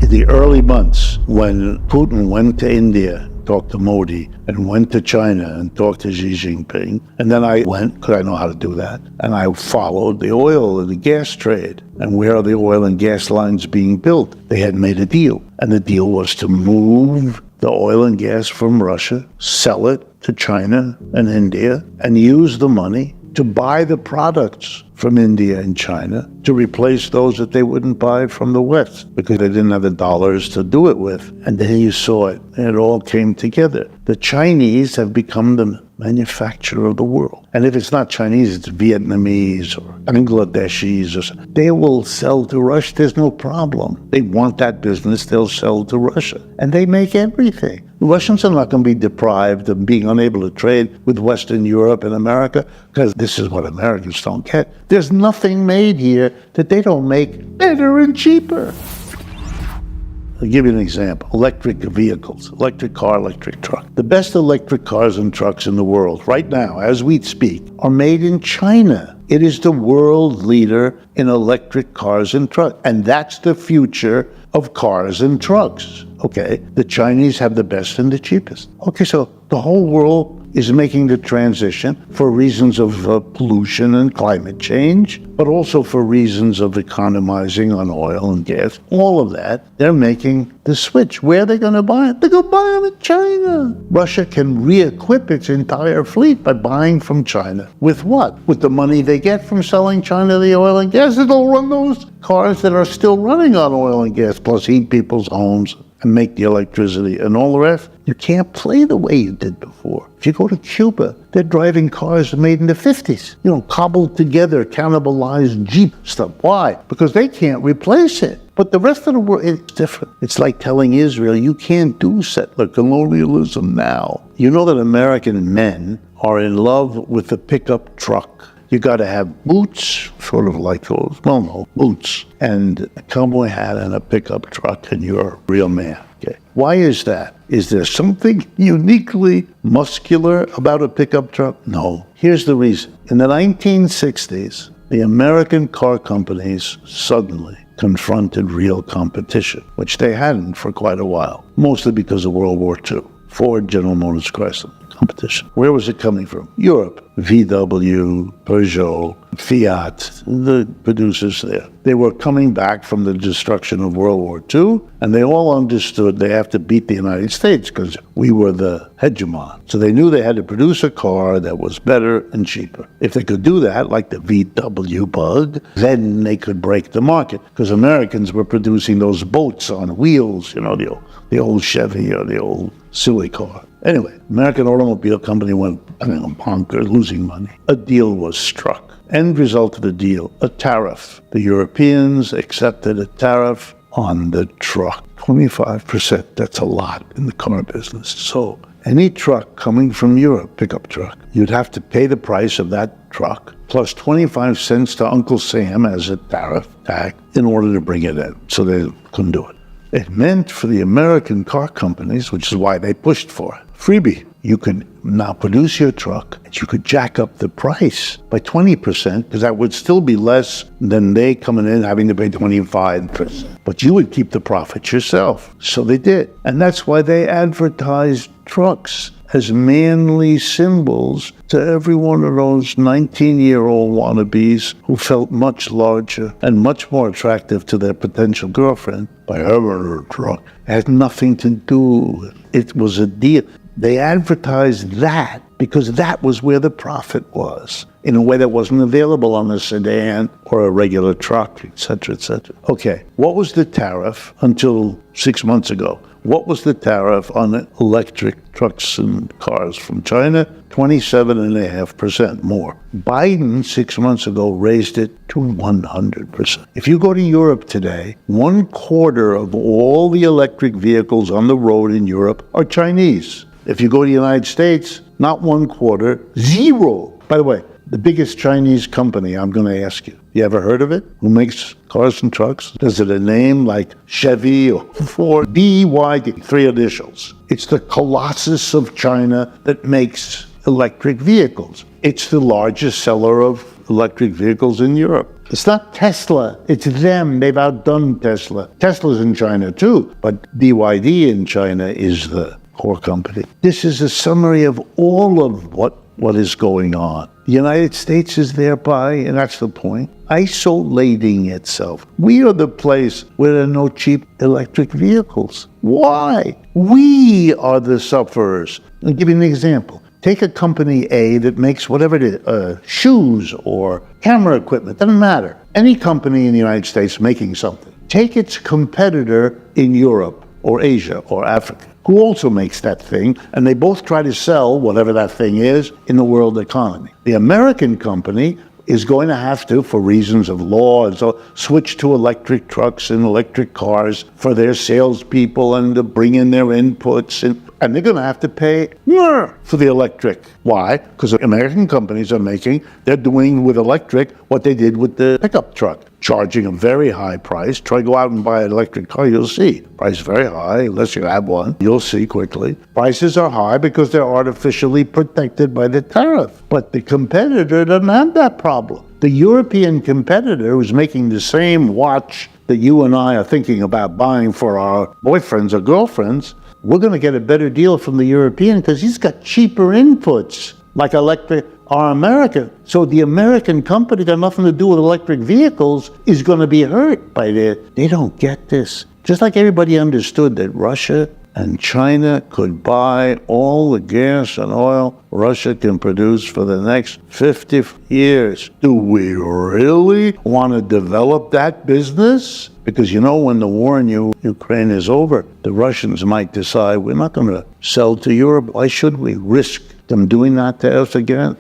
In the early months, when Putin went to India, talked to Modi, and went to China and talked to Xi Jinping, and then I went, because I know how to do that, and I followed the oil and the gas trade. And where are the oil and gas lines being built? They had made a deal, and the deal was to move the oil and gas from Russia, sell it to China and India, and use the money to buy the products from India and China to replace those that they wouldn't buy from the West because they didn't have the dollars to do it with. And then you saw it, and it all came together. The Chinese have become the manufacturer of the world. And if it's not Chinese, it's Vietnamese or Bangladeshis or something. They will sell to Russia. There's no problem. They want that business. They'll sell to Russia. And they make everything. The Russians are not going to be deprived of being unable to trade with Western Europe and America because this is what Americans don't get. There's nothing made here that they don't make better and cheaper. I'll give you an example. Electric vehicles, electric car, electric truck. The best electric cars and trucks in the world right now, as we speak, are made in China. It is the world leader in electric cars and trucks. And that's the future of cars and trucks. Okay, the Chinese have the best and the cheapest. Okay, so the whole world is making the transition for reasons of pollution and climate change, but also for reasons of economizing on oil and gas. All of that, they're making the switch. Where are they going to buy it? They're going to buy them in China. Russia can re-equip its entire fleet by buying from China. With what? With the money they get from selling China the oil and gas. They'll run those cars that are still running on oil and gas, plus heat people's homes and make the electricity and all the rest. You can't play the way you did before. If you go to Cuba, they're driving cars made in the 50s. Cobbled together, cannibalized Jeep stuff. Why? Because they can't replace it. But the rest of the world is different. It's like telling Israel, you can't do settler colonialism now. You know that American men are in love with the pickup truck. You got to have boots, sort of like those, boots, and a cowboy hat and a pickup truck, and you're a real man. Okay. Why is that? Is there something uniquely muscular about a pickup truck? No. Here's the reason. In the 1960s, the American car companies suddenly confronted real competition, which they hadn't for quite a while, mostly because of World War II. Ford, General Motors, Chrysler. Competition. Where was it coming from? Europe. VW, Peugeot, Fiat, the producers there. They were coming back from the destruction of World War II, and they all understood they have to beat the United States because we were the hegemon. So they knew they had to produce a car that was better and cheaper. If they could do that, like the VW Bug, then they could break the market because Americans were producing those boats on wheels, the old Chevy or the old silly car. Anyway, American Automobile Company went bonkers, losing money. A deal was struck. End result of the deal, a tariff. The Europeans accepted a tariff on the truck. 25%, that's a lot in the car business. So any truck coming from Europe, pickup truck, you'd have to pay the price of that truck plus 25 cents to Uncle Sam as a tariff tag in order to bring it in. So they couldn't do it. It meant for the American car companies, which is why they pushed for it, freebie. You could now produce your truck and you could jack up the price by 20% because that would still be less than they coming in having to pay 25%. But you would keep the profit yourself. So they did. And that's why they advertised trucks as manly symbols to every one of those 19-year-old wannabes who felt much larger and much more attractive to their potential girlfriend by having a truck. It had nothing to do with it. It was a deal. They advertised that because that was where the profit was, in a way that wasn't available on a sedan or a regular truck, etc., etc. Okay, what was the tariff until 6 months ago? What was the tariff on electric trucks and cars from China? 27.5% more. Biden 6 months ago raised it to 100%. If you go to Europe today, 1/4 of all the electric vehicles on the road in Europe are Chinese. If you go to the United States, not 1/4, zero. By the way, the biggest Chinese company, I'm going to ask you, you ever heard of it? Who makes cars and trucks? Does it a name like Chevy or Ford? BYD, 3 initials. It's the Colossus of China that makes electric vehicles. It's the largest seller of electric vehicles in Europe. It's not Tesla, it's them. They've outdone Tesla. Tesla's in China too, but BYD in China is the core company. This is a summary of all of what is going on. The United States is thereby, and that's the point, isolating itself. We are the place where there are no cheap electric vehicles. Why? We are the sufferers. I'll give you an example. Take a company A that makes whatever it is, shoes or camera equipment, doesn't matter. Any company in the United States making something. Take its competitor in Europe or Asia or Africa, who also makes that thing, and they both try to sell whatever that thing is in the world economy. The American company is going to have to, for reasons of law and so, switch to electric trucks and electric cars for their salespeople and to bring in their inputs, and they're going to have to pay more for the electric. Why? Because American companies they're doing with electric what they did with the pickup truck, charging a very high price. Try to go out and buy an electric car, you'll see. Price very high, unless you have one. You'll see quickly. Prices are high because they're artificially protected by the tariff. But the competitor doesn't have that problem. The European competitor who's making the same watch that you and I are thinking about buying for our boyfriends or girlfriends, we're going to get a better deal from the European because he's got cheaper inputs, like electric or America. So the American company got nothing to do with electric vehicles is going to be hurt by that. They don't get this. Just like everybody understood that Russia and China could buy all the gas and oil Russia can produce for the next 50 years. Do we really want to develop that business? Because when the war in Ukraine is over, the Russians might decide we're not going to sell to Europe. Why should we risk them doing that to us again?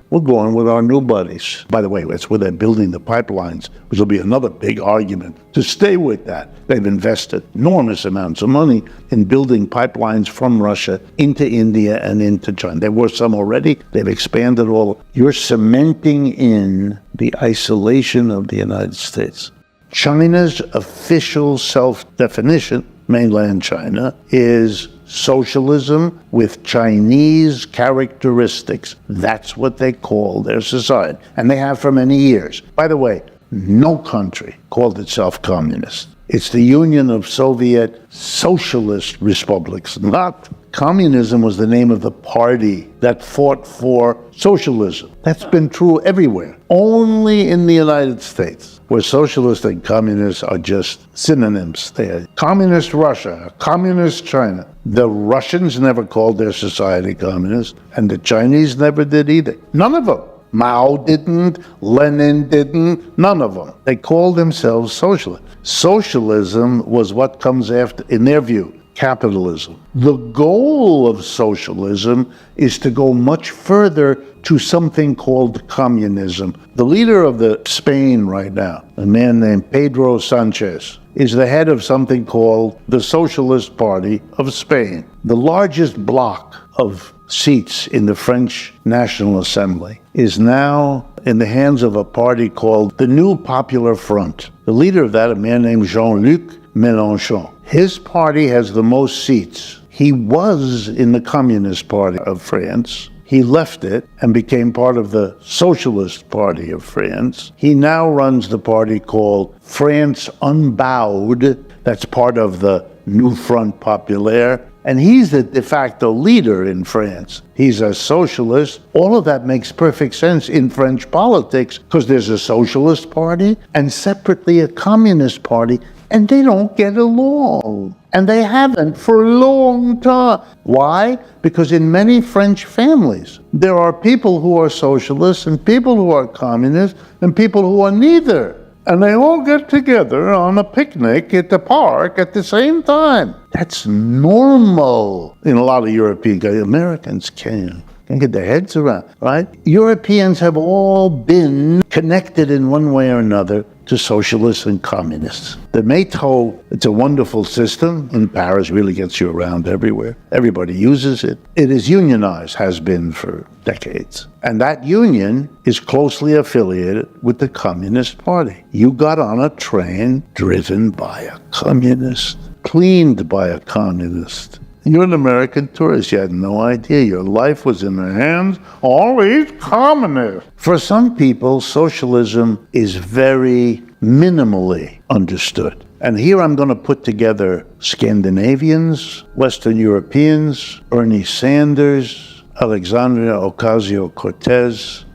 We're going with our new buddies. By the way, that's where they're building the pipelines, which will be another big argument to stay with that. They've invested enormous amounts of money in building pipelines from Russia into India and into China. There were some already. They've expanded all. You're cementing in the isolation of the United States. China's official self-definition, mainland China, is socialism with Chinese characteristics. That's what they call their society, and they have for many years. By the way, no country called itself communist. It's the Union of Soviet Socialist Republics, not communism was the name of the party that fought for socialism. That's been true everywhere. Only in the United States, where socialist and communist are just synonyms. They're communist Russia, communist China. The Russians never called their society communist, and the Chinese never did either. None of them. Mao didn't, Lenin didn't, none of them. They called themselves socialist. Socialism was what comes after, in their view, capitalism. The goal of socialism is to go much further to something called communism. The leader of Spain right now, a man named Pedro Sanchez, is the head of something called the Socialist Party of Spain, the largest bloc of seats in the French National Assembly is now in the hands of a party called the New Popular Front. The leader of that, a man named Jean-Luc Mélenchon. His party has the most seats. He was in the Communist Party of France. He left it and became part of the Socialist Party of France. He now runs the party called France Unbowed. That's part of the New Front Populaire. And he's the de facto leader in France. He's a socialist. All of that makes perfect sense in French politics because there's a socialist party and separately a communist party, and they don't get along. And they haven't for a long time. Why? Because in many French families, there are people who are socialists and people who are communists and people who are neither. And they all get together on a picnic at the park at the same time. That's normal in a lot of European countries. Americans can't get their heads around, right? Europeans have all been connected in one way or another to socialists and communists. The métro, it's a wonderful system. In Paris, really gets you around everywhere. Everybody uses it. It is unionized, has been for decades. And that union is closely affiliated with the Communist Party. You got on a train driven by a communist, cleaned by a communist. You're an American tourist. You had no idea. Your life was in the hands of all these communists. For some people, socialism is very minimally understood. And here I'm going to put together Scandinavians, Western Europeans, Bernie Sanders, Alexandria Ocasio-Cortez.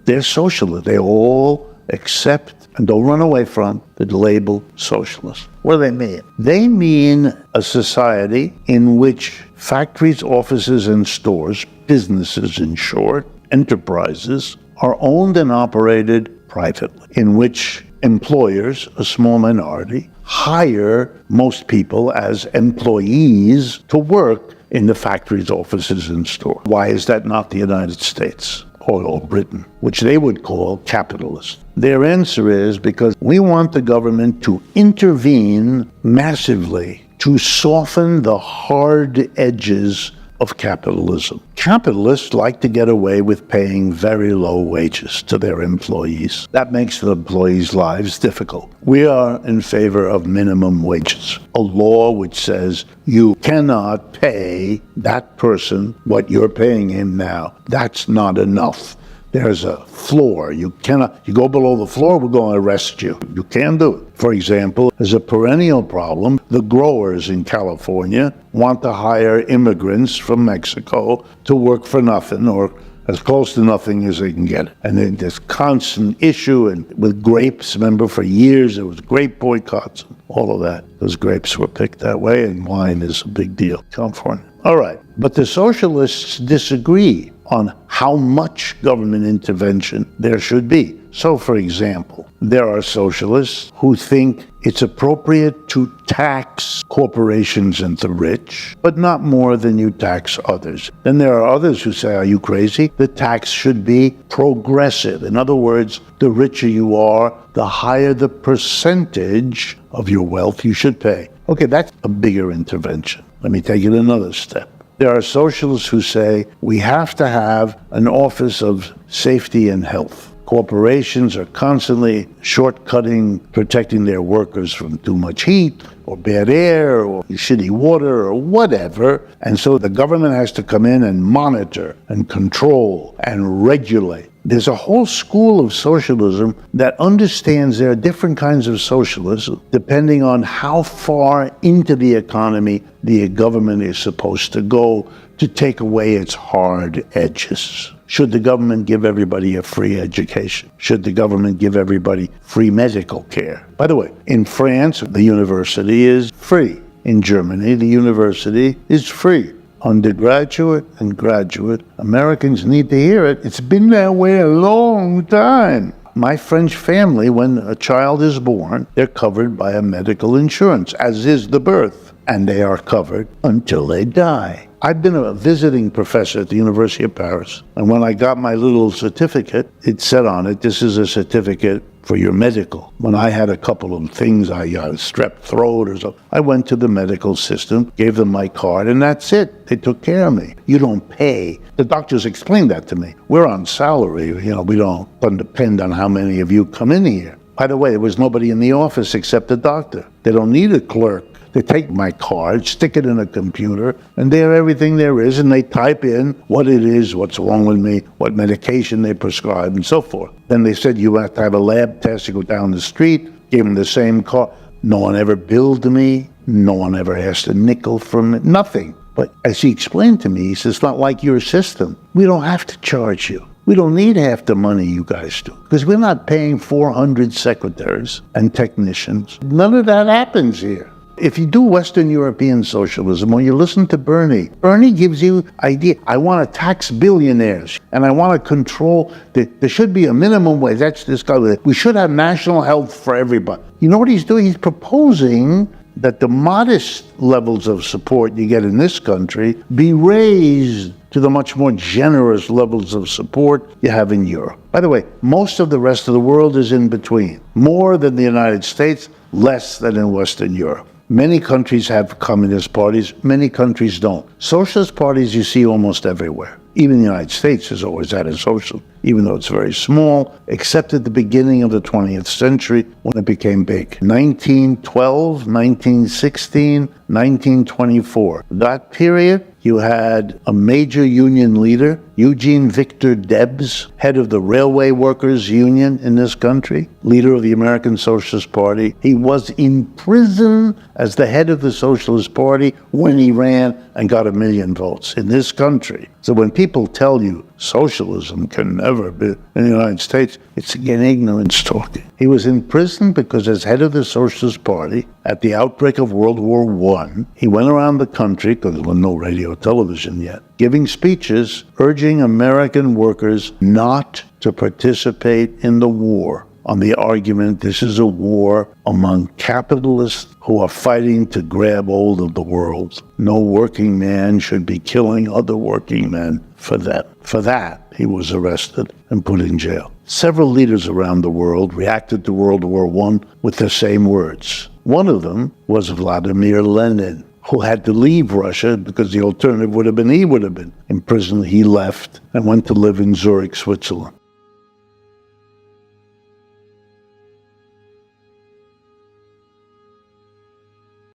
They're socialists. They all accept and don't run away from the label socialist. What do they mean? They mean a society in which factories, offices, and stores, businesses in short, enterprises, are owned and operated privately, in which employers, a small minority, hire most people as employees to work in the factories, offices, and stores. Why is that not the United States or Britain, which they would call capitalist? Their answer is because we want the government to intervene massively to soften the hard edges of capitalism. Capitalists like to get away with paying very low wages to their employees. That makes the employees' lives difficult. We are in favor of minimum wages, a law which says you cannot pay that person what you're paying him now. That's not enough. There's a floor. You go below the floor, we're going to arrest you. You can't do it. For example, as a perennial problem, the growers in California want to hire immigrants from Mexico to work for nothing or as close to nothing as they can get. And then this constant issue, and with grapes, remember for years there was grape boycotts, all of that. Those grapes were picked that way, and wine is a big deal. California. All right. But the socialists disagree on how much government intervention there should be. So, for example, there are socialists who think it's appropriate to tax corporations and the rich, but not more than you tax others. Then there are others who say, are you crazy? The tax should be progressive. In other words, the richer you are, the higher the percentage of your wealth you should pay. Okay, that's a bigger intervention. Let me take it another step. There are socialists who say we have to have an office of safety and health. Corporations are constantly shortcutting, protecting their workers from too much heat or bad air or shitty water or whatever. And so the government has to come in and monitor and control and regulate. There's a whole school of socialism that understands there are different kinds of socialism depending on how far into the economy the government is supposed to go to take away its hard edges. Should the government give everybody a free education? Should the government give everybody free medical care? By the way, in France, the university is free. In Germany, the university is free. Undergraduate and graduate, Americans need to hear it. It's been that way a long time. My French family, when a child is born, they're covered by a medical insurance, as is the birth, and they are covered until they die. I've been a visiting professor at the University of Paris, and when I got my little certificate, it said on it, this is a certificate for your medical. When I had a couple of things, I got a strep throat or something, I went to the medical system, gave them my card, and that's it. They took care of me. You don't pay. The doctors explained that to me. We're on salary, we don't depend on how many of you come in here. By the way, there was nobody in the office except the doctor. They don't need a clerk. They take my card, stick it in a computer, and there everything there is, and they type in what it is, what's wrong with me, what medication they prescribe, and so forth. Then they said you have to have a lab test to go down the street, gave them the same card. No one ever billed me. No one ever asked a nickel from it, nothing. But as he explained to me, he says, it's not like your system. We don't have to charge you. We don't need half the money you guys do, because we're not paying 400 secretaries and technicians. None of that happens here. If you do Western European socialism, when you listen to Bernie gives you idea. I want to tax billionaires, and I want to control, there should be a minimum wage. That's this guy. We should have national health for everybody. You know what he's doing? He's proposing that the modest levels of support you get in this country be raised to the much more generous levels of support you have in Europe. By the way, most of the rest of the world is in between. More than the United States, less than in Western Europe. Many countries have communist parties, many countries don't. Socialist parties you see almost everywhere. Even the United States has always had a socialism, even though it's very small, except at the beginning of the 20th century when it became big. 1912, 1916, 1924. That period, you had a major union leader, Eugene Victor Debs, head of the Railway Workers Union in this country, leader of the American Socialist Party. He was in prison as the head of the Socialist Party when he ran and got 1 million votes in this country. So when people tell you socialism can never be in the United States, it's again ignorance talking. He was in prison because as head of the Socialist Party, at the outbreak of World War I, he went around the country, because there was no radio or television yet, giving speeches urging American workers not to participate in the war, on the argument this is a war among capitalists who are fighting to grab hold of the world. No working man should be killing other working men for that. For that, he was arrested and put in jail. Several leaders around the world reacted to World War I with the same words. One of them was Vladimir Lenin, who had to leave Russia because the alternative would have been he would have been in prison. He left and went to live in Zurich, Switzerland.